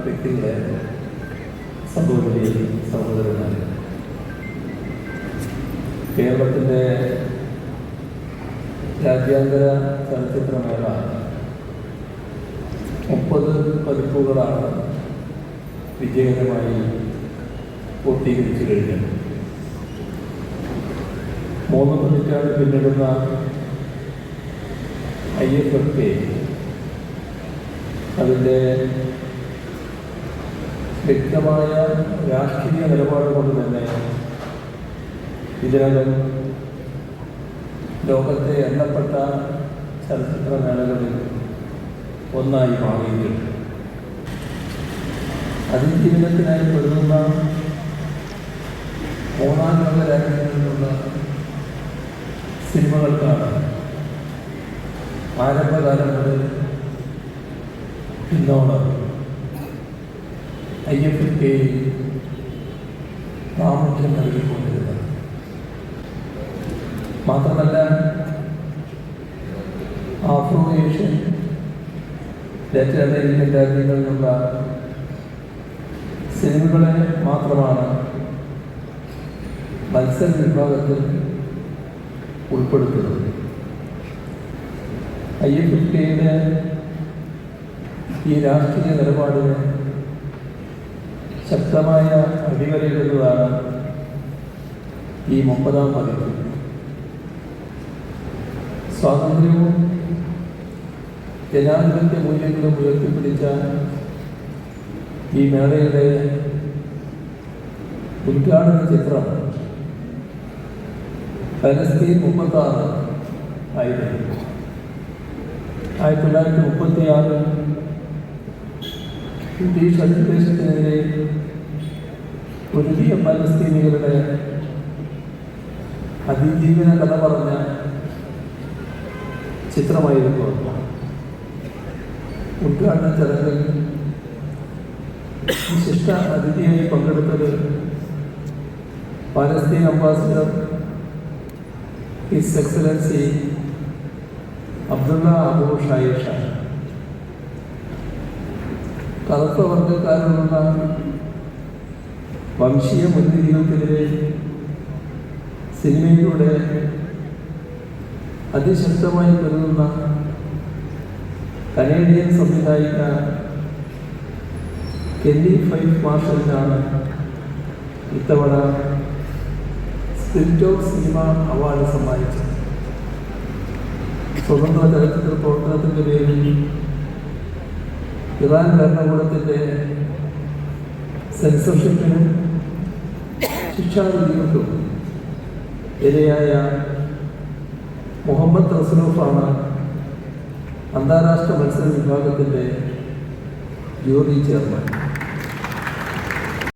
വ്യക്തികളെ, സഹോദരി സഹോദരന്മാരെ, കേരളത്തിൻ്റെ രാജ്യാന്തര ചലച്ചിത്രമേള 30 പതിപ്പുകളാണ് വിജയകരമായി പൂർത്തീകരിച്ചു കഴിഞ്ഞത്. 3 പതിറ്റാണ്ട് പിന്നിടുന്ന IFFK അതിൻ്റെ വ്യക്തമായ രാഷ്ട്രീയ നിലപാട് കൊണ്ട് തന്നെ ഇതിനകം ലോകത്തെ എണ്ണപ്പെട്ട ചലച്ചിത്രമേളകളിൽ ഒന്നായി മാറിയിട്ടുണ്ട്. അതിജീവനത്തിനായി പൊരുതുന്ന 3 ലോക രാജ്യങ്ങളിൽ നിന്നുള്ള സിനിമകൾക്കാണ് ആരംഭകാലം മുതൽ ഇന്നോളം IFFK പ്രാമുഖ്യം നൽകിക്കൊണ്ടിരുന്നത്. മാത്രമല്ല, ആഫ്രോ ഏഷ്യൻ, ലാറ്റിൻ അമേരിക്കൻ രാജ്യങ്ങളിൽ നിന്നുള്ള സിനിമകളെ മാത്രമാണ് മത്സര വിഭാഗത്തിൽ ഉൾപ്പെടുത്തുന്നത്. IFFKയുടെ ഈ രാഷ്ട്രീയ നിലപാടിന് ശക്തമായ അടിവരയിടുന്നതാണ് ഈ 30-ാം പതിപ്പ്. സ്വാതന്ത്ര്യവും ജനാധിപത്യ മൂല്യങ്ങളും ഉയർത്തിപ്പിടിച്ച ഈ മേളയുടെ ഉദ്ഘാടന ചിത്രം പലസ്തീൻ 36 ആയിരുന്നു. 1936 ബ്രിട്ടീഷ് അധിനിവേശത്തിനെതിരെ ഒരുതിയ പലസ്തീനികളുടെ അതിജീവന കഥ പറഞ്ഞ ചിത്രമായിരുന്നു. ഉദ്ഘാടന ചടങ്ങിൽ വിശിഷ്ട അതിഥിയായി പങ്കെടുത്തത് Palestine ambassador His Excellency Abdullah Abu ഷായിഷ. കറുത്ത വർഗക്കാരിലുള്ള വംശീയ മുൻവിധികൾക്കെതിരെ സിനിമയിലൂടെ അതിശക്തമായി കരുതുന്ന കനേഡിയൻ സംവിധായിക കെല്ലി ഫൈഫ് മാർഷലിനാണ് ഇത്തവണ സ്പിരിറ്റ് ഓഫ് സിനിമ അവാർഡ് സമ്മാനിച്ചത്. സ്വതന്ത്ര ചലച്ചിത്ര പ്രവർത്തനത്തിൻ്റെ പേരിൽ ഇറാൻ ഭരണകൂടത്തിൻ്റെ സെൻസർഷിപ്പിനും ശിക്ഷാവിധികൾക്കും ഇരയായ മുഹമ്മദ് റസൂഫാണ് അന്താരാഷ്ട്ര മത്സര വിഭാഗത്തിൻ്റെ ജൂറി ചെയർമാൻ.